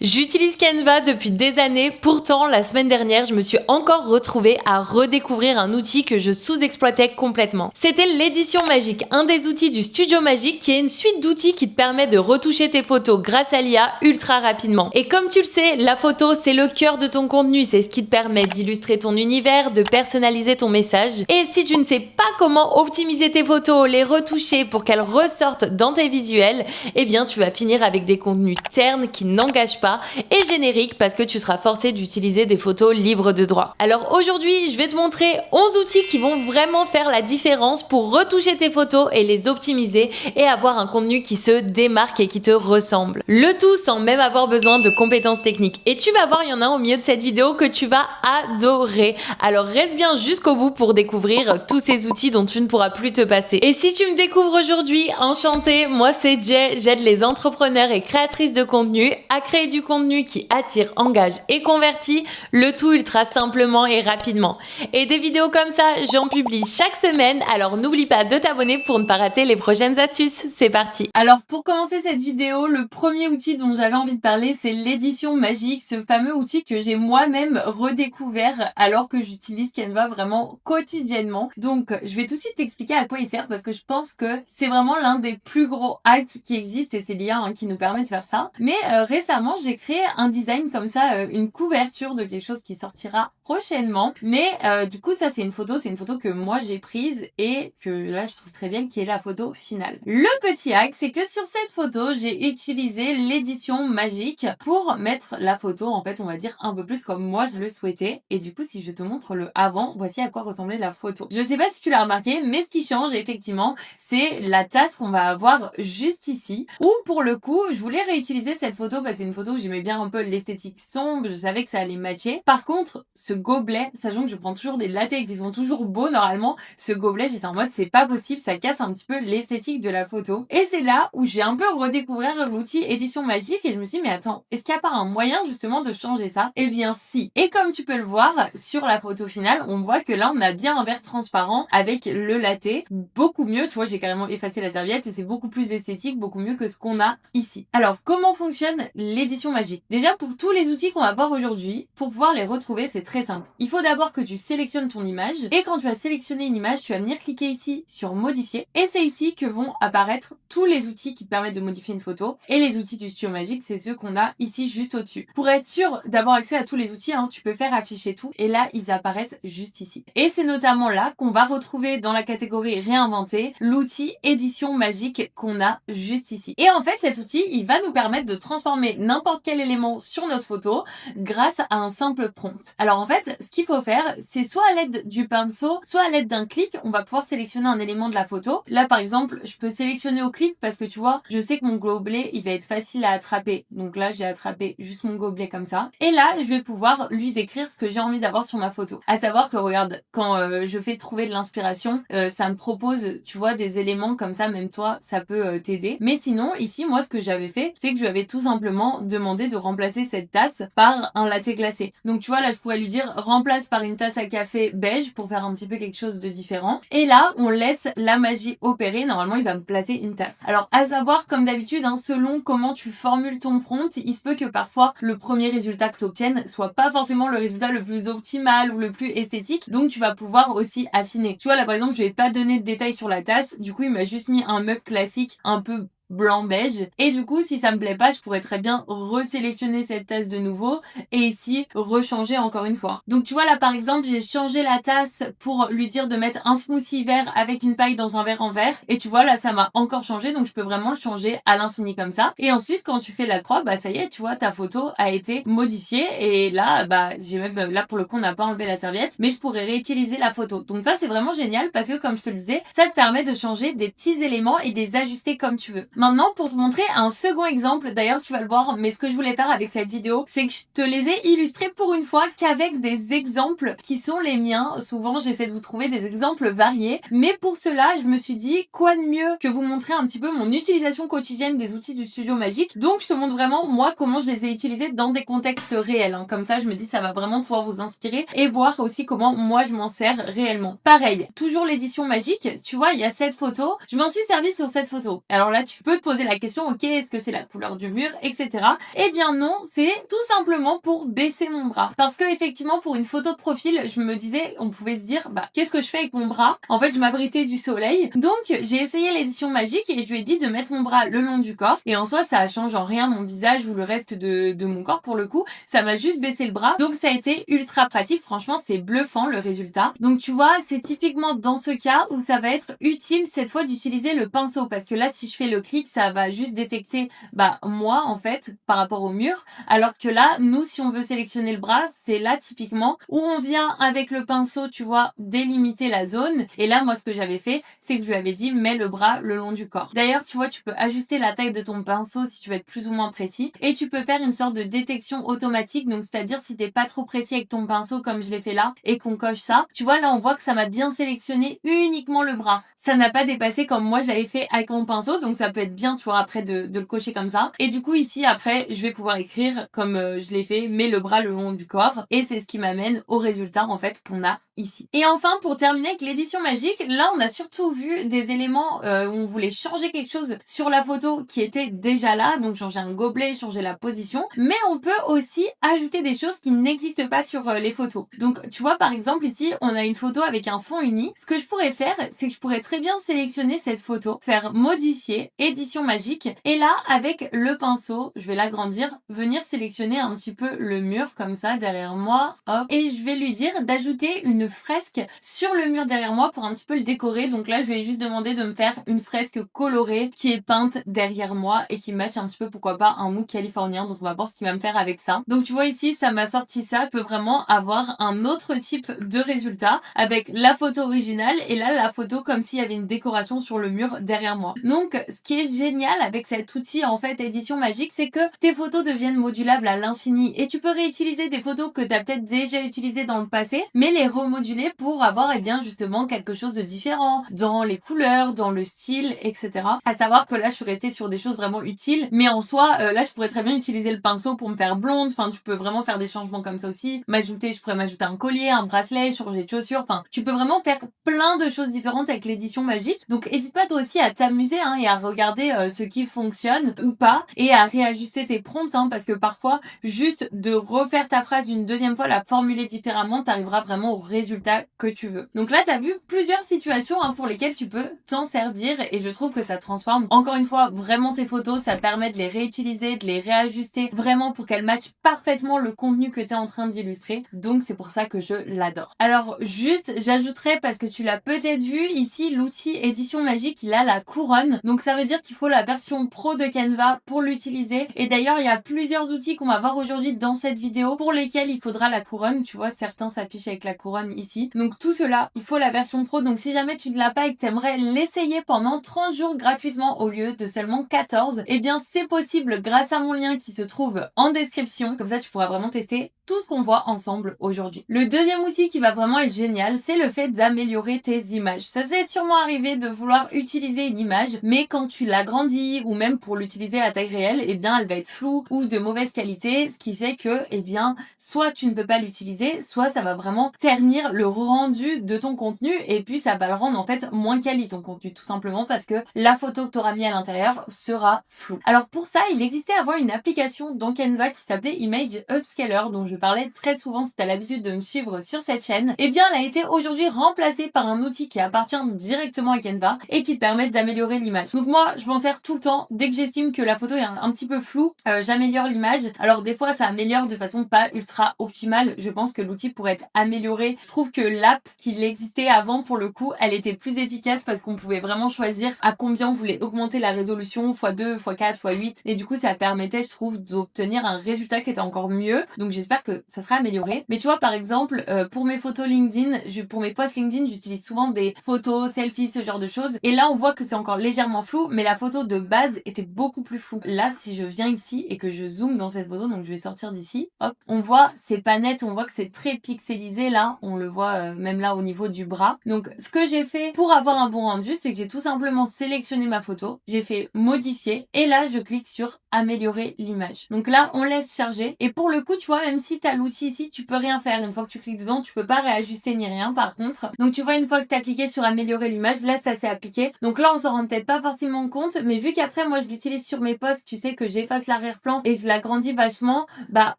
J'utilise Canva depuis des années, pourtant la semaine dernière je me suis encore retrouvée à redécouvrir un outil que je sous-exploitais complètement. C'était l'édition magique, un des outils du Studio Magique qui est une suite d'outils qui te permet de retoucher tes photos grâce à l'IA ultra rapidement. Et comme tu le sais, la photo c'est le cœur de ton contenu, c'est ce qui te permet d'illustrer ton univers, de personnaliser ton message. Et si tu ne sais pas comment optimiser tes photos, les retoucher pour qu'elles ressortent dans tes visuels, eh bien tu vas finir avec des contenus ternes qui n'engagent pas et générique parce que tu seras forcé d'utiliser des photos libres de droit. Alors aujourd'hui, je vais te montrer 11 outils qui vont vraiment faire la différence pour retoucher tes photos et les optimiser et avoir un contenu qui se démarque et qui te ressemble. Le tout sans même avoir besoin de compétences techniques. Et tu vas voir, il y en a un au milieu de cette vidéo que tu vas adorer. Alors reste bien jusqu'au bout pour découvrir tous ces outils dont tu ne pourras plus te passer. Et si tu me découvres aujourd'hui, enchantée, moi c'est Jay, j'aide les entrepreneurs et créatrices de contenu à créer du contenu qui attire, engage et convertit, le tout ultra simplement et rapidement. Et des vidéos comme ça, j'en publie chaque semaine, alors n'oublie pas de t'abonner pour ne pas rater les prochaines astuces. C'est parti. Alors pour commencer cette vidéo, le premier outil dont j'avais envie de parler, c'est l'édition magique, ce fameux outil que j'ai moi-même redécouvert alors que j'utilise Canva vraiment quotidiennement. Donc je vais tout de suite t'expliquer à quoi il sert parce que je pense que c'est vraiment l'un des plus gros hacks qui existent et c'est l'IA qui nous permet de faire ça. Mais récemment, j'ai créé un design comme ça, une couverture de quelque chose qui sortira prochainement. Mais du coup, ça c'est une photo que moi j'ai prise et que là je trouve très bien, qui est la photo finale. Le petit hack, c'est que sur cette photo, j'ai utilisé l'édition magique pour mettre la photo, en fait, on va dire un peu plus comme moi je le souhaitais. Et du coup, si je te montre le avant, voici à quoi ressemblait la photo. Je sais pas si tu l'as remarqué, mais ce qui change effectivement, c'est la tasse qu'on va avoir juste ici. Ou pour le coup, je voulais réutiliser cette photo parce que c'est une photo où j'aimais bien un peu l'esthétique sombre, je savais que ça allait matcher. Par contre, ce gobelet, sachant que je prends toujours des lattés qui sont toujours beaux normalement, ce gobelet, j'étais en mode c'est pas possible, ça casse un petit peu l'esthétique de la photo. Et c'est là où j'ai un peu redécouvert l'outil édition magique et je me suis dit mais attends, est-ce qu'il n'y a pas un moyen justement de changer ça? Eh bien si. Et comme tu peux le voir sur la photo finale, on voit que là on a bien un verre transparent avec le latte, beaucoup mieux, tu vois, j'ai carrément effacé la serviette et c'est beaucoup plus esthétique, beaucoup mieux que ce qu'on a ici. Alors comment fonctionne l'édition magique? Déjà pour tous les outils qu'on va voir aujourd'hui, pour pouvoir les retrouver, c'est très simple. Il faut d'abord que tu sélectionnes ton image et quand tu as sélectionné une image, tu vas venir cliquer ici sur modifier et c'est ici que vont apparaître tous les outils qui te permettent de modifier une photo et les outils du Studio Magique, c'est ceux qu'on a ici juste au-dessus. Pour être sûr d'avoir accès à tous les outils, tu peux faire afficher tout et là ils apparaissent juste ici. Et c'est notamment là qu'on va retrouver dans la catégorie réinventer l'outil édition magique qu'on a juste ici. Et en fait cet outil il va nous permettre de transformer n'importe quel élément sur notre photo grâce à un simple prompt. Alors en fait ce qu'il faut faire c'est soit à l'aide du pinceau, soit à l'aide d'un clic, on va pouvoir sélectionner un élément de la photo. Là par exemple je peux sélectionner au clic parce que tu vois je sais que mon gobelet il va être facile à attraper. Donc là j'ai attrapé juste mon gobelet comme ça. Et là je vais pouvoir lui décrire ce que j'ai envie d'avoir sur ma photo. À savoir que regarde quand je fais trouver de l'inspiration, ça me propose tu vois des éléments comme ça, même toi ça peut t'aider. Mais sinon ici moi ce que j'avais fait c'est que je lui avais tout simplement demandé de remplacer cette tasse par un latte glacé. Donc tu vois là je pourrais lui dire remplace par une tasse à café beige pour faire un petit peu quelque chose de différent. Et là on laisse la magie opérer, normalement il va me placer une tasse. Alors à savoir comme d'habitude selon comment tu formules ton prompt, il se peut que parfois le premier résultat que tu obtiennes soit pas forcément le résultat le plus optimal ou le plus esthétique, donc tu vas pouvoir aussi affiner. Tu vois là par exemple je vais pas donner de détails sur la tasse, du coup il m'a juste mis un mug classique un peu blanc beige et du coup si ça me plaît pas je pourrais très bien resélectionner cette tasse de nouveau et ici rechanger encore une fois. Donc tu vois là par exemple j'ai changé la tasse pour lui dire de mettre un smoothie vert avec une paille dans un verre en verre et tu vois là ça m'a encore changé, donc je peux vraiment le changer à l'infini comme ça. Et ensuite quand tu fais la croix, ça y est tu vois ta photo a été modifiée et là j'ai même là pour le coup on n'a pas enlevé la serviette mais je pourrais réutiliser la photo. Donc ça c'est vraiment génial parce que comme je te le disais ça te permet de changer des petits éléments et de les ajuster comme tu veux. Maintenant, pour te montrer un second exemple, d'ailleurs tu vas le voir, mais ce que je voulais faire avec cette vidéo, c'est que je te les ai illustrés pour une fois qu'avec des exemples qui sont les miens. Souvent, j'essaie de vous trouver des exemples variés, mais pour cela, je me suis dit, quoi de mieux que vous montrer un petit peu mon utilisation quotidienne des outils du Studio Magique. Donc, je te montre vraiment, moi, comment je les ai utilisés dans des contextes réels. Comme ça, je me dis, ça va vraiment pouvoir vous inspirer et voir aussi comment moi, je m'en sers réellement. Pareil, toujours l'édition magique, tu vois, il y a cette photo. Je m'en suis servi sur cette photo. Alors là, tu peux peux te poser la question, ok, est-ce que c'est la couleur du mur, etc. Eh bien non, c'est tout simplement pour baisser mon bras. Parce que effectivement, pour une photo de profil, je me disais, on pouvait se dire, bah, qu'est-ce que je fais avec mon bras? En fait, je m'abritais du soleil. Donc, j'ai essayé l'édition magique et je lui ai dit de mettre mon bras le long du corps. Et en soi, ça change en rien mon visage ou le reste de mon corps pour le coup. Ça m'a juste baissé le bras. Donc, ça a été ultra pratique. Franchement, c'est bluffant le résultat. Donc, tu vois, c'est typiquement dans ce cas où ça va être utile cette fois d'utiliser le pinceau. Parce que là, si je fais le clic, ça va juste détecter, bah, moi, en fait, par rapport au mur. Alors que là, nous, si on veut sélectionner le bras, c'est là typiquement où on vient avec le pinceau, tu vois, délimiter la zone. Et là, moi, ce que j'avais fait, c'est que je lui avais dit, mets le bras le long du corps. D'ailleurs, tu vois, tu peux ajuster la taille de ton pinceau si tu veux être plus ou moins précis. Et tu peux faire une sorte de détection automatique. Donc, c'est-à-dire si t'es pas trop précis avec ton pinceau, comme je l'ai fait là, et qu'on coche ça, tu vois, là, on voit que ça m'a bien sélectionné uniquement le bras. Ça n'a pas dépassé comme moi, je l'avais fait avec mon pinceau. Donc, ça peut être bien, tu vois, après de le cocher comme ça. Et du coup, ici, après, je vais pouvoir écrire comme je l'ai fait, mets le bras le long du corps. Et c'est ce qui m'amène au résultat, en fait, qu'on a ici. Et enfin, pour terminer avec l'édition magique, là, on a surtout vu des éléments où on voulait changer quelque chose sur la photo qui était déjà là. Donc, changer un gobelet, changer la position. Mais on peut aussi ajouter des choses qui n'existent pas sur les photos. Donc, tu vois, par exemple, ici, on a une photo avec un fond uni. Ce que je pourrais faire, c'est que je pourrais très bien sélectionner cette photo, faire modifier, édition magique. Et là, avec le pinceau, je vais l'agrandir, venir sélectionner un petit peu le mur comme ça derrière moi, hop. Et je vais lui dire d'ajouter une fresque sur le mur derrière moi pour un petit peu le décorer. Donc là, je lui ai juste demandé de me faire une fresque colorée qui est peinte derrière moi et qui match un petit peu, pourquoi pas, un mood californien. Donc on va voir ce qu'il va me faire avec ça. Donc tu vois ici, ça m'a sorti ça. Je peux vraiment avoir un autre type de résultat avec la photo originale et là, la photo comme s'il y avait une décoration sur le mur derrière moi. Donc ce qui est génial avec cet outil, en fait, édition magique, c'est que tes photos deviennent modulables à l'infini et tu peux réutiliser des photos que tu as peut-être déjà utilisées dans le passé, mais les remoduler pour avoir, eh bien, justement quelque chose de différent dans les couleurs, dans le style, etc. À savoir que là, je suis restée sur des choses vraiment utiles, mais en soi, là, je pourrais très bien utiliser le pinceau pour me faire blonde. Enfin, tu peux vraiment faire des changements comme ça aussi. Je pourrais m'ajouter un collier, un bracelet, changer de chaussures. Enfin, tu peux vraiment faire plein de choses différentes avec l'édition magique. Donc, n'hésite pas toi aussi à t'amuser et à regarder ce qui fonctionne ou pas et à réajuster tes prompts parce que parfois, juste de refaire ta phrase une deuxième fois, la formuler différemment, t'arriveras vraiment au résultat que tu veux. Donc là, t'as vu plusieurs situations pour lesquelles tu peux t'en servir et je trouve que ça transforme encore une fois vraiment tes photos. Ça te permet de les réutiliser, de les réajuster vraiment pour qu'elles matchent parfaitement le contenu que tu es en train d'illustrer. Donc c'est pour ça que je l'adore. Alors juste, j'ajouterais parce que tu l'as peut-être vu ici, l'outil édition magique, il a la couronne. Donc ça veut dire qu'il faut la version pro de Canva pour l'utiliser. Et d'ailleurs, il y a plusieurs outils qu'on va voir aujourd'hui dans cette vidéo pour lesquels il faudra la couronne. Tu vois, certains s'affichent avec la couronne ici. Donc tout cela, il faut la version pro. Donc si jamais tu ne l'as pas et que t'aimerais l'essayer pendant 30 jours gratuitement au lieu de seulement 14, eh bien c'est possible grâce à mon lien qui se trouve en description. Comme ça, tu pourras vraiment tester tout ce qu'on voit ensemble aujourd'hui. Le deuxième outil qui va vraiment être génial, c'est le fait d'améliorer tes images. Ça s'est sûrement arrivé de vouloir utiliser une image, mais quand tu l'agrandis ou même pour l'utiliser à taille réelle, eh bien elle va être floue ou de mauvaise qualité, ce qui fait que, eh bien, soit tu ne peux pas l'utiliser, soit ça va vraiment ternir le rendu de ton contenu et puis ça va le rendre en fait moins quali ton contenu, tout simplement parce que la photo que tu auras mis à l'intérieur sera floue. Alors pour ça, il existait avant une application dans Canva qui s'appelait Image Upscaler, dont je parlais très souvent si tu as l'habitude de me suivre sur cette chaîne. Eh bien, elle a été aujourd'hui remplacée par un outil qui appartient directement à Canva et qui te permet d'améliorer l'image. Donc moi, je m'en sers tout le temps. Dès que j'estime que la photo est un petit peu floue, j'améliore l'image. Alors des fois, ça améliore de façon pas ultra optimale. Je pense que l'outil pourrait être amélioré. Je trouve que l'app qui existait avant, pour le coup, elle était plus efficace parce qu'on pouvait vraiment choisir à combien on voulait augmenter la résolution, x2, x4, x8. Et du coup, ça permettait, je trouve, d'obtenir un résultat qui était encore mieux. Donc j'espère que ça sera amélioré. Mais tu vois, par exemple, pour mes photos LinkedIn, pour mes posts LinkedIn, j'utilise souvent des photos, selfies, ce genre de choses. Et là, on voit que c'est encore légèrement flou, mais la photo de base était beaucoup plus floue. Là, si je viens ici et que je zoome dans cette photo, donc je vais sortir d'ici, hop, on voit, c'est pas net, on voit que c'est très pixelisé là, on le voit même là au niveau du bras. Donc, ce que j'ai fait pour avoir un bon rendu, c'est que j'ai tout simplement sélectionné ma photo, j'ai fait modifier et là, je clique sur améliorer l'image. Donc là, on laisse charger et pour le coup, tu vois, même si si t'as l'outil ici, tu peux rien faire. Une fois que tu cliques dedans, tu peux pas réajuster ni rien par contre. Donc tu vois, une fois que t'as cliqué sur améliorer l'image, là ça s'est appliqué. Donc là on s'en rend peut-être pas forcément compte, mais vu qu'après moi je l'utilise sur mes posts, tu sais que j'efface l'arrière-plan et que je l'agrandis vachement, bah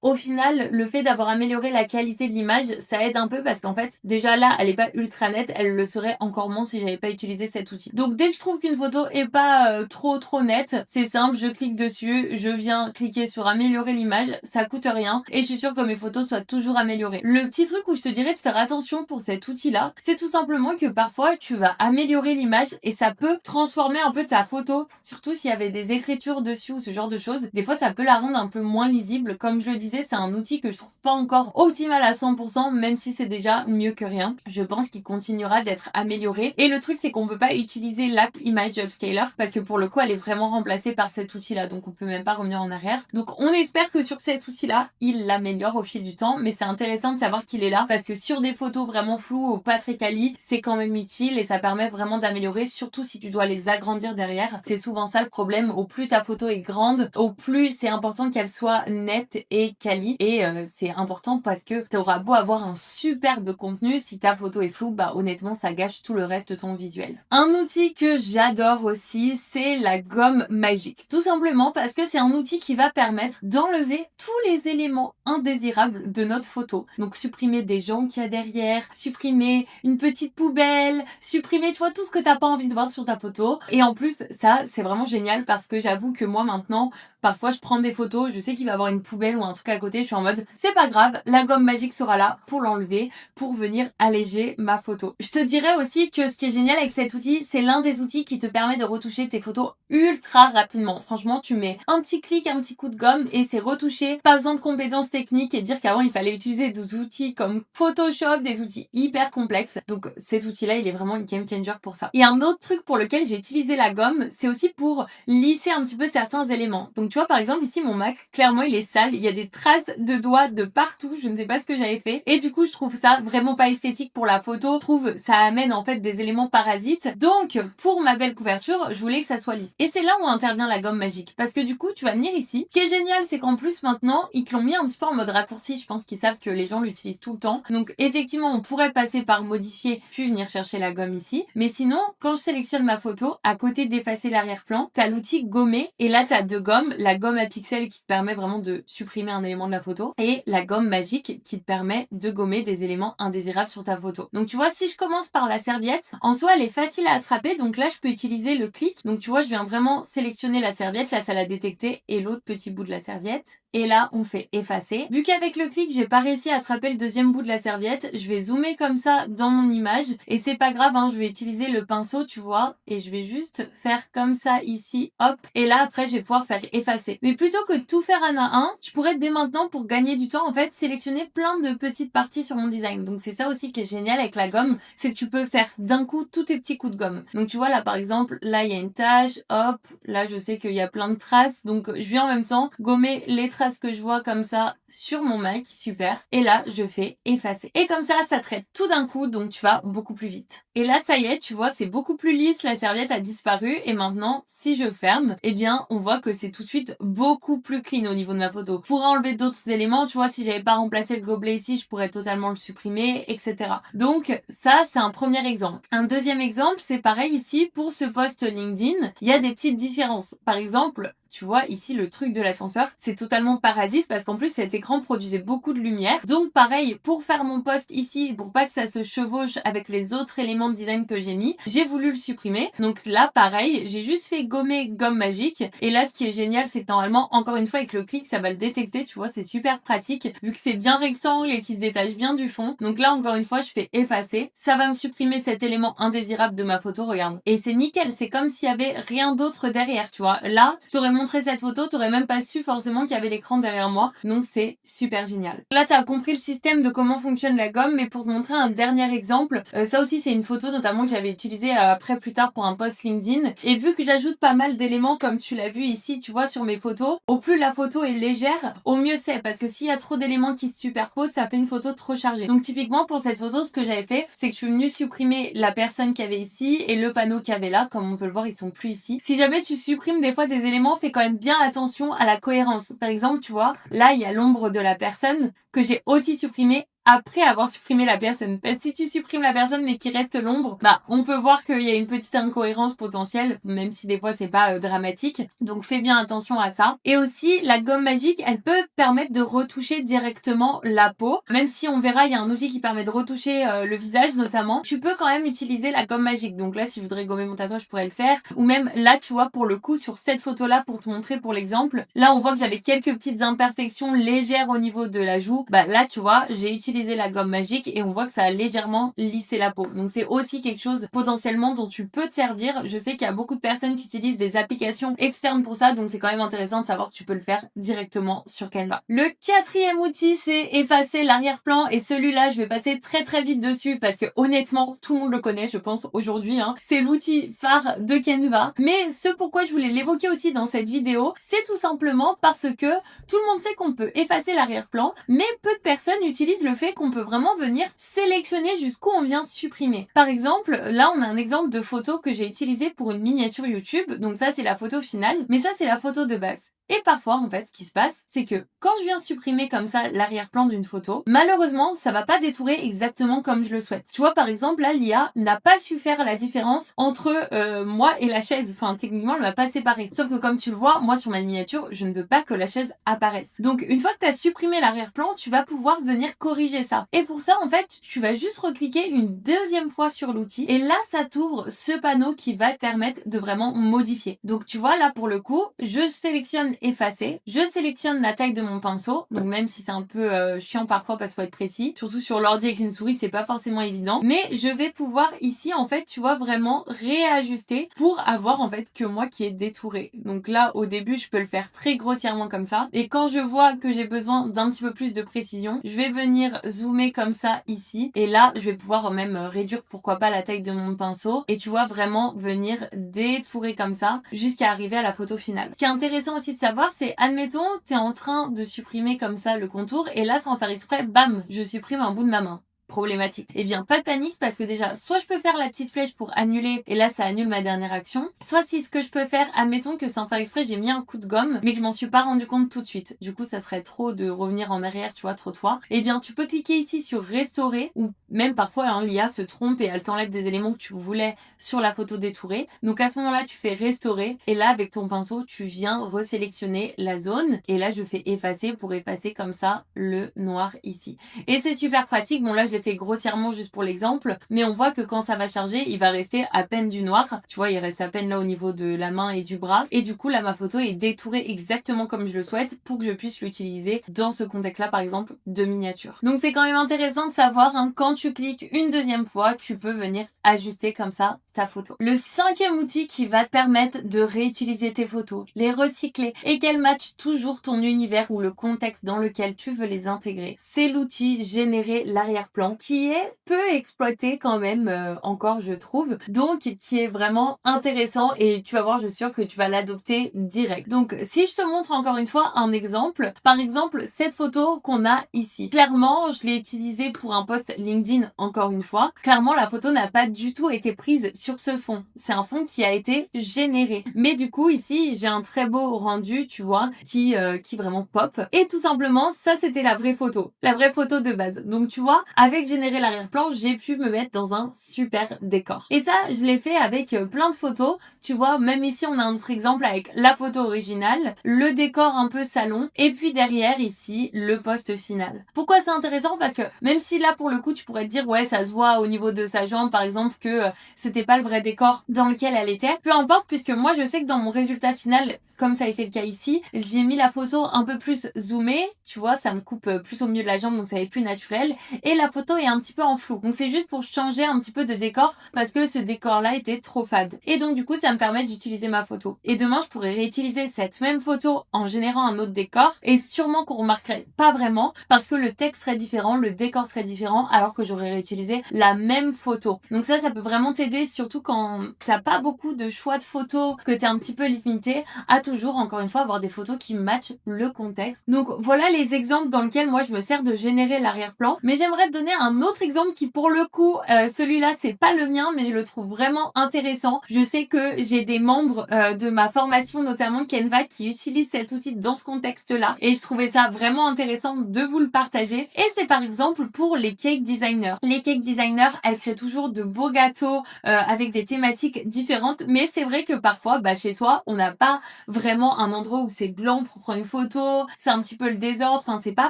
au final, le fait d'avoir amélioré la qualité de l'image, ça aide un peu parce qu'en fait, déjà là, elle est pas ultra nette, elle le serait encore moins si j'avais pas utilisé cet outil. Donc dès que je trouve qu'une photo est pas trop nette, c'est simple, je clique dessus, je viens cliquer sur améliorer l'image, ça coûte rien et je suis sûre que mes photos soient toujours améliorées. Le petit truc où je te dirais de faire attention pour cet outil-là, c'est tout simplement que parfois tu vas améliorer l'image et ça peut transformer un peu ta photo, surtout s'il y avait des écritures dessus ou ce genre de choses. Des fois, ça peut la rendre un peu moins lisible. Comme je le disais, c'est un outil que je trouve pas encore optimal à 100%, même si c'est déjà mieux que rien. Je pense qu'il continuera d'être amélioré. Et le truc, c'est qu'on peut pas utiliser l'app Image Upscaler parce que pour le coup, elle est vraiment remplacée par cet outil-là. Donc, on peut même pas revenir en arrière. Donc, on espère que sur cet outil-là, il l'améliore au fil du temps. Mais c'est intéressant de savoir qu'il est là parce que sur des photos vraiment floues ou pas très quali, c'est quand même utile et ça permet vraiment d'améliorer, surtout si tu dois les agrandir derrière. C'est souvent ça le problème. Au plus ta photo est grande, au plus c'est important qu'elle soit nette et quali. Et c'est important parce que t'auras beau avoir un superbe contenu, si ta photo est floue, bah honnêtement ça gâche tout le reste de ton visuel. Un outil que j'adore aussi, c'est la gomme magique. Tout simplement parce que c'est un outil qui va permettre d'enlever tous les éléments indésirables de notre photo. Donc supprimer des gens qu'il y a derrière, supprimer une petite poubelle, supprimer tu vois tout ce que t'as pas envie de voir sur ta photo. Et en plus ça c'est vraiment génial parce que j'avoue que moi maintenant parfois je prends des photos, je sais qu'il va y avoir une poubelle ou un truc à côté, je suis en mode c'est pas grave, la gomme magique sera là pour l'enlever, pour venir alléger ma photo. Je te dirais aussi que ce qui est génial avec cet outil, c'est l'un des outils qui te permet de retoucher tes photos ultra rapidement. Franchement, tu mets un petit clic, un petit coup de gomme et c'est retouché. Pas besoin de compétences techniques et dire qu'avant il fallait utiliser des outils comme Photoshop, des outils hyper complexes. Donc cet outil-là, il est vraiment une game changer pour ça. Et un autre truc pour lequel j'ai utilisé la gomme, c'est aussi pour lisser un petit peu certains éléments. Donc tu vois par exemple ici mon Mac, clairement il est sale, il y a des traces de doigts de partout, je ne sais pas ce que j'avais fait. Et du coup je trouve ça vraiment pas esthétique pour la photo. Je trouve ça amène en fait des éléments parasites. Donc pour ma belle couverture, je voulais que ça soit lisse. Et c'est là où intervient la gomme magique. Parce que du coup tu vas venir ici. Ce qui est génial c'est qu'en plus maintenant ils te l'ont mis un petit peu en mode raccourci. Je pense qu'ils savent que les gens l'utilisent tout le temps. Donc effectivement on pourrait passer par modifier puis venir chercher la gomme ici. Mais sinon quand je sélectionne ma photo, à côté d'effacer l'arrière-plan, t'as l'outil gommer. Et là t'as deux gommes. La gomme à pixels qui te permet vraiment de supprimer un élément de la photo. Et la gomme magique qui te permet de gommer des éléments indésirables sur ta photo. Donc tu vois, si je commence par la serviette, en soi elle est facile à attraper, donc là je peux utiliser le clic. Donc tu vois, je viens vraiment sélectionner la serviette, là ça l'a détecté, et l'autre petit bout de la serviette. Et là, on fait effacer. Vu qu'avec le clic, j'ai pas réussi à attraper le deuxième bout de la serviette, je vais zoomer comme ça dans mon image. Et c'est pas grave, hein, je vais utiliser le pinceau, tu vois. Et je vais juste faire comme ça ici, hop. Et là, après, je vais pouvoir faire effacer. Mais plutôt que de tout faire un à un, je pourrais dès maintenant, pour gagner du temps, en fait, sélectionner plein de petites parties sur mon design. Donc c'est ça aussi qui est génial avec la gomme, c'est que tu peux faire d'un coup tous tes petits coups de gomme. Donc tu vois, là par exemple, là il y a une tache, hop. Là, je sais qu'il y a plein de traces. Donc je vais en même temps gommer les traces que je vois comme ça sur mon Mac, super. Et là, je fais effacer. Et comme ça traite tout d'un coup, donc tu vas beaucoup plus vite. Et là, ça y est, tu vois, c'est beaucoup plus lisse, la serviette a disparu. Et maintenant, si je ferme, eh bien, on voit que c'est tout de suite beaucoup plus clean au niveau de ma photo. Pour enlever d'autres éléments, tu vois, si j'avais pas remplacé le gobelet ici, je pourrais totalement le supprimer, etc. Donc, ça, c'est un premier exemple. Un deuxième exemple, c'est pareil ici, pour ce post LinkedIn, il y a des petites différences. Par exemple, tu vois, ici, le truc de l'ascenseur, c'est totalement parasite parce qu'en plus, cet écran produisait beaucoup de lumière. Donc, pareil, pour faire mon post ici, pour pas que ça se chevauche avec les autres éléments de design que j'ai mis, j'ai voulu le supprimer. Donc là, pareil, j'ai juste fait gommer gomme magique. Et là, ce qui est génial, c'est que normalement, encore une fois, avec le clic, ça va le détecter. Tu vois, c'est super pratique vu que c'est bien rectangle et qu'il se détache bien du fond. Donc là, encore une fois, je fais effacer. Ça va me supprimer cet élément indésirable de ma photo, regarde. Et c'est nickel, c'est comme s'il y avait rien d'autre derrière, tu vois. Là, t'aurais montré cette photo, t'aurais même pas su forcément qu'il y avait l'écran derrière moi. Donc c'est super génial. Là, t'as compris le système de comment fonctionne la gomme, mais pour te montrer un dernier exemple, ça aussi c'est une photo notamment que j'avais utilisée après plus tard pour un post LinkedIn. Et vu que j'ajoute pas mal d'éléments comme tu l'as vu ici, tu vois sur mes photos, au plus la photo est légère, au mieux c'est, parce que s'il y a trop d'éléments qui se superposent, ça fait une photo trop chargée. Donc typiquement pour cette photo, ce que j'avais fait, c'est que je suis venue supprimer la personne qu'il y avait ici et le panneau qu'il y avait là. Comme on peut le voir, ils sont plus ici. Si jamais tu supprimes des fois des éléments, fais fais quand même bien attention à la cohérence. Par exemple, tu vois, là, il y a l'ombre de la personne que j'ai aussi supprimée après avoir supprimé la personne. Parce que si tu supprimes la personne mais qu'il reste l'ombre, bah on peut voir qu'il y a une petite incohérence potentielle, même si des fois c'est pas dramatique. Donc fais bien attention à ça. Et aussi la gomme magique, elle peut permettre de retoucher directement la peau. Même si on verra, il y a un outil qui permet de retoucher le visage notamment. Tu peux quand même utiliser la gomme magique. Donc là, si je voudrais gommer mon tatouage, je pourrais le faire. Ou même là, tu vois, pour le coup, sur cette photo-là, pour te montrer pour l'exemple, là on voit que j'avais quelques petites imperfections légères au niveau de la joue. Bah là, tu vois, j'ai utilisé la gomme magique et on voit que ça a légèrement lissé la peau. Donc c'est aussi quelque chose potentiellement dont tu peux te servir. Je sais qu'il y a beaucoup de personnes qui utilisent des applications externes pour ça, donc c'est quand même intéressant de savoir que tu peux le faire directement sur Canva. Le quatrième outil, c'est effacer l'arrière-plan, et celui-là, je vais passer très vite dessus parce que honnêtement, tout le monde le connaît, je pense, aujourd'hui. C'est l'outil phare de Canva. Mais ce pourquoi je voulais l'évoquer aussi dans cette vidéo, c'est tout simplement parce que tout le monde sait qu'on peut effacer l'arrière-plan, mais peu de personnes utilisent le fait qu'on peut vraiment venir sélectionner jusqu'où on vient supprimer. Par exemple, là on a un exemple de photo que j'ai utilisé pour une miniature YouTube, donc ça c'est la photo finale, mais ça c'est la photo de base. Et parfois, en fait, ce qui se passe, c'est que quand je viens supprimer comme ça l'arrière-plan d'une photo, malheureusement, ça va pas détourer exactement comme je le souhaite. Tu vois, par exemple, là, l'IA n'a pas su faire la différence entre moi et la chaise. Enfin, techniquement, elle m'a pas séparé. Sauf que comme tu le vois, moi, sur ma miniature, je ne veux pas que la chaise apparaisse. Donc, une fois que tu as supprimé l'arrière-plan, tu vas pouvoir venir corriger ça. Et pour ça, en fait, tu vas juste recliquer une deuxième fois sur l'outil. Et là, ça t'ouvre ce panneau qui va te permettre de vraiment modifier. Donc, tu vois, là, pour le coup, je sélectionne effacer. Je sélectionne la taille de mon pinceau, donc même si c'est un peu chiant parfois parce qu'il faut être précis, surtout sur l'ordi avec une souris, c'est pas forcément évident, mais je vais pouvoir ici en fait, tu vois, vraiment réajuster pour avoir en fait que moi qui est détouré. Donc là, au début, je peux le faire très grossièrement comme ça, et quand je vois que j'ai besoin d'un petit peu plus de précision, je vais venir zoomer comme ça ici, et là, je vais pouvoir même réduire pourquoi pas la taille de mon pinceau, et tu vois, vraiment venir détourer comme ça jusqu'à arriver à la photo finale. Ce qui est intéressant aussi de savoir, c'est, admettons, t'es en train de supprimer comme ça le contour, et là, sans faire exprès, bam, je supprime un bout de ma main. Problématique. Eh bien, pas de panique, parce que déjà, soit je peux faire la petite flèche pour annuler, et là, ça annule ma dernière action. Soit si ce que je peux faire, admettons que sans faire exprès, j'ai mis un coup de gomme, mais que je m'en suis pas rendu compte tout de suite. Du coup, ça serait trop de revenir en arrière, tu vois, trop de fois. Eh bien, tu peux cliquer ici sur restaurer, ou même parfois, l'IA se trompe et elle t'enlève des éléments que tu voulais sur la photo détourée. Donc à ce moment-là, tu fais restaurer, et là, avec ton pinceau, tu viens resélectionner la zone, et là, je fais effacer pour effacer comme ça le noir ici. Et c'est super pratique. Bon, là, je l'ai fait grossièrement juste pour l'exemple, mais on voit que quand ça va charger, il va rester à peine du noir. Tu vois, il reste à peine là au niveau de la main et du bras, et du coup là ma photo est détourée exactement comme je le souhaite pour que je puisse l'utiliser dans ce contexte-là, par exemple de miniature. Donc c'est quand même intéressant de savoir, quand tu cliques une deuxième fois, tu peux venir ajuster comme ça ta photo. Le cinquième outil qui va te permettre de réutiliser tes photos, les recycler et qu'elles matchent toujours ton univers ou le contexte dans lequel tu veux les intégrer, c'est l'outil générer l'arrière-plan, qui est peu exploité quand même encore, je trouve, donc qui est vraiment intéressant, et tu vas voir, je suis sûre que tu vas l'adopter direct. Donc si je te montre encore une fois un exemple, par exemple cette photo qu'on a ici, clairement je l'ai utilisée pour un post LinkedIn, encore une fois, clairement la photo n'a pas du tout été prise sur ce fond, c'est un fond qui a été généré, mais du coup ici j'ai un très beau rendu, tu vois, qui vraiment pop, et tout simplement ça c'était la vraie photo de base. Donc tu vois, avec générer l'arrière-plan, j'ai pu me mettre dans un super décor. Et ça, je l'ai fait avec plein de photos. Tu vois, même ici, on a un autre exemple avec la photo originale, le décor un peu salon, et puis derrière, ici, le post final. Pourquoi c'est intéressant? Parce que même si là, pour le coup, tu pourrais te dire, ouais, ça se voit au niveau de sa jambe, par exemple, que c'était pas le vrai décor dans lequel elle était. Peu importe, puisque moi, je sais que dans mon résultat final, comme ça a été le cas ici, j'ai mis la photo un peu plus zoomée. Tu vois, ça me coupe plus au milieu de la jambe, donc ça est plus naturel. Et la photo est un petit peu en flou. Donc c'est juste pour changer un petit peu de décor, parce que ce décor-là était trop fade. Et donc du coup, ça me permet d'utiliser ma photo. Et demain, je pourrais réutiliser cette même photo en générant un autre décor, et sûrement qu'on remarquerait pas vraiment, parce que le texte serait différent, le décor serait différent, alors que j'aurais réutilisé la même photo. Donc ça peut vraiment t'aider, surtout quand t'as pas beaucoup de choix de photos, que t'es un petit peu limité, à toujours, encore une fois, avoir des photos qui matchent le contexte. Donc voilà les exemples dans lesquels moi je me sers de générer l'arrière-plan, mais j'aimerais te donner un autre exemple qui pour le coup, celui-là c'est pas le mien mais je le trouve vraiment intéressant. Je sais que j'ai des membres de ma formation, notamment Canva, qui utilisent cet outil dans ce contexte-là et je trouvais ça vraiment intéressant de vous le partager. Et c'est par exemple pour les cake designers. Les cake designers, elles créent toujours de beaux gâteaux avec des thématiques différentes, mais c'est vrai que parfois, chez soi, on n'a pas vraiment un endroit où c'est blanc pour prendre une photo, c'est un petit peu le désordre, enfin c'est pas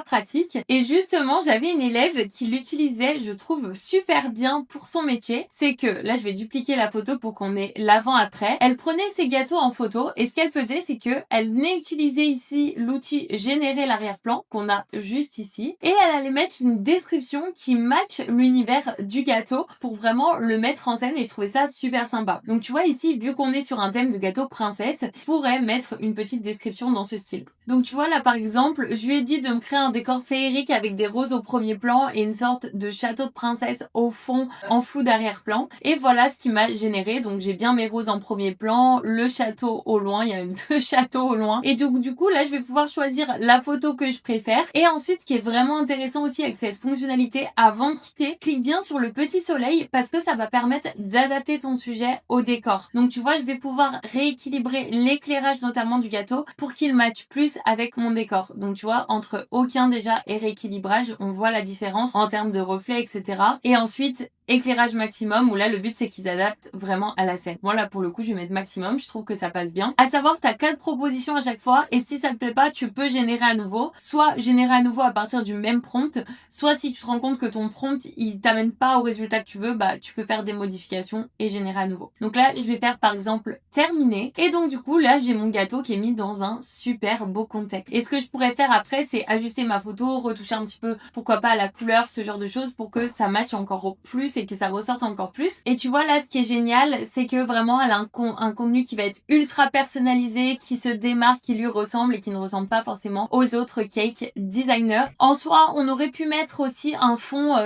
pratique. Et justement, j'avais une élève qui l'utilisait, je trouve super bien pour son métier. C'est que, là je vais dupliquer la photo pour qu'on ait l'avant-après. Elle prenait ses gâteaux en photo et ce qu'elle faisait, c'est que elle venait utiliser ici l'outil générer l'arrière-plan qu'on a juste ici et elle allait mettre une description qui match l'univers du gâteau pour vraiment le mettre en scène et je trouvais ça super sympa. Donc tu vois ici, vu qu'on est sur un thème de gâteau princesse, je pourrais mettre une petite description dans ce style. Donc tu vois là par exemple, je lui ai dit de me créer un décor féerique avec des roses au premier plan et une sorte de château de princesse au fond en flou d'arrière-plan. Et voilà ce qui m'a généré. Donc j'ai bien mes roses en premier plan, le château au loin, il y a deux châteaux au loin. Et donc du coup là je vais pouvoir choisir la photo que je préfère. Et ensuite ce qui est vraiment intéressant aussi avec cette fonctionnalité, avant de quitter, clique bien sur le petit soleil parce que ça va permettre d'adapter ton sujet au décor. Donc tu vois, je vais pouvoir rééquilibrer l'éclairage notamment du gâteau pour qu'il matche plus avec mon décor. Donc tu vois, entre aucun déjà et rééquilibrage, on voit la différence en termes de reflets, etc. Et ensuite, éclairage maximum où là le but c'est qu'ils adaptent vraiment à la scène. Moi là pour le coup je vais mettre maximum, je trouve que ça passe bien. À savoir, t'as 4 propositions à chaque fois et si ça te plaît pas, tu peux générer à nouveau. Soit générer à nouveau à partir du même prompt, soit si tu te rends compte que ton prompt il t'amène pas au résultat que tu veux, tu peux faire des modifications et générer à nouveau. Donc là je vais faire par exemple terminer et donc du coup là j'ai mon gâteau qui est mis dans un super beau contexte. Et ce que je pourrais faire après c'est ajuster ma photo, retoucher un petit peu pourquoi pas la couleur, ce genre de choses pour que ça matche encore plus et que ça ressorte encore plus. Et tu vois là ce qui est génial, c'est que vraiment elle a un contenu qui va être ultra personnalisé, qui se démarque, qui lui ressemble et qui ne ressemble pas forcément aux autres cake designers. En soi, on aurait pu mettre aussi un fond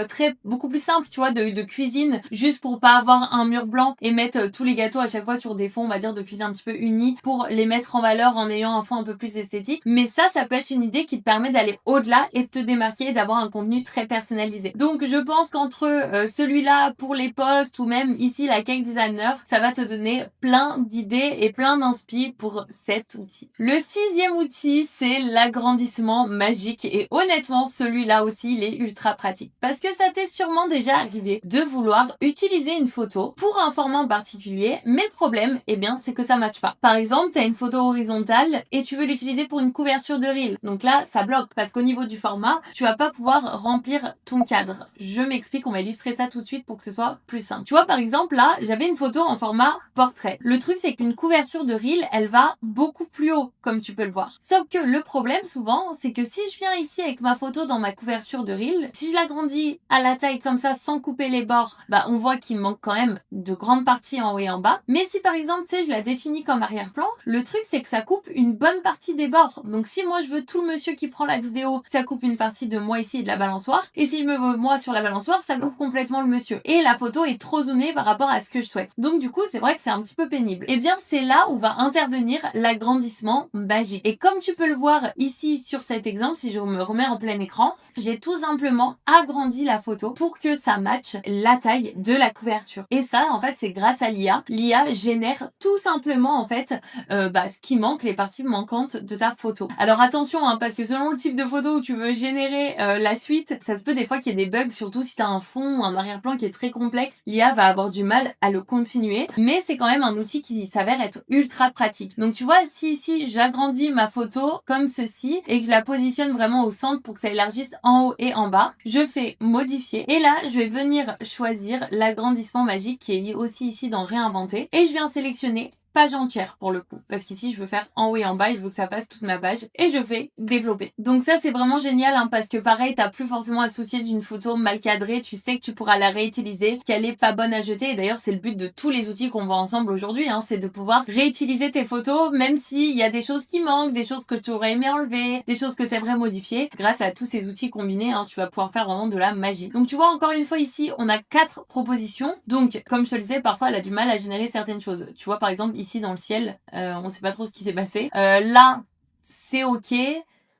beaucoup plus simple, tu vois, de cuisine, juste pour pas avoir un mur blanc et mettre tous les gâteaux à chaque fois sur des fonds, on va dire, de cuisine un petit peu unis pour les mettre en valeur en ayant un fond un peu plus esthétique. Mais ça peut être une idée qui te permet d'aller au-delà et de te démarquer et d'avoir un contenu très personnalisé. Donc je pense qu'entre celui-là pour les posts ou même ici la cake designer, ça va te donner plein d'idées et plein d'inspi pour cet outil. Le 6e outil, c'est l'agrandissement magique et honnêtement celui-là aussi il est ultra pratique parce que ça t'est sûrement déjà arrivé de vouloir utiliser une photo pour un format en particulier, mais le problème c'est que ça matche pas. Par exemple, t'as une photo horizontale et tu veux l'utiliser pour une couverture de reel. Donc là, ça bloque parce qu'au niveau du format, tu vas pas pouvoir remplir ton cadre. Je m'explique, on va illustrer ça tout de suite pour que ce soit plus simple. Tu vois, par exemple, là, j'avais une photo en format portrait. Le truc, c'est qu'une couverture de reel, elle va beaucoup plus haut, comme tu peux le voir. Sauf que le problème, souvent, c'est que si je viens ici avec ma photo dans ma couverture de reel, si je l'agrandis à la taille comme ça, sans couper les bords, on voit qu'il manque quand même de grandes parties en haut et en bas. Mais si, par exemple, tu sais, je la définis comme arrière-plan, le truc, c'est que ça coupe une bonne partie des bords. Donc, si moi, je veux tout le monsieur qui prend la vidéo, ça coupe une partie de moi ici et de la balançoire. Et si je me veux moi sur la balançoire, ça coupe complètement le monsieur. Et la photo est trop zoomée par rapport à ce que je souhaite. Donc du coup, c'est vrai que c'est un petit peu pénible. Et bien, c'est là où va intervenir l'agrandissement magique. Et comme tu peux le voir ici sur cet exemple, si je me remets en plein écran, j'ai tout simplement agrandi la photo pour que ça matche la taille de la couverture. Et ça, en fait, c'est grâce à l'IA. L'IA génère tout simplement, en fait, ce qui manque, les parties manquantes de ta photo. Alors attention, parce que selon le type de photo où tu veux générer la suite, ça se peut des fois qu'il y ait des bugs, surtout si t'as un fond ou un arrière-plan qui est très complexe, l'IA va avoir du mal à le continuer, mais c'est quand même un outil qui s'avère être ultra pratique. Donc tu vois, si ici j'agrandis ma photo comme ceci et que je la positionne vraiment au centre pour que ça élargisse en haut et en bas, je fais modifier et là je vais venir choisir l'agrandissement magique qui est aussi ici dans réinventer et je viens sélectionner page entière pour le coup, parce qu'ici je veux faire en haut et en bas et je veux que ça fasse toute ma page et je fais développer. Donc ça c'est vraiment génial parce que pareil, t'as plus forcément à te soucier d'une photo mal cadrée, tu sais que tu pourras la réutiliser, qu'elle est pas bonne à jeter et d'ailleurs c'est le but de tous les outils qu'on voit ensemble aujourd'hui, c'est de pouvoir réutiliser tes photos même s'il y a des choses qui manquent, des choses que tu aurais aimé enlever, des choses que tu aimerais modifier. Grâce à tous ces outils combinés, tu vas pouvoir faire vraiment de la magie. Donc tu vois encore une fois ici, on a 4 propositions. Donc comme je te le disais, parfois elle a du mal à générer certaines choses. Tu vois par exemple ici dans le ciel, on sait pas trop ce qui s'est passé. Là, c'est ok.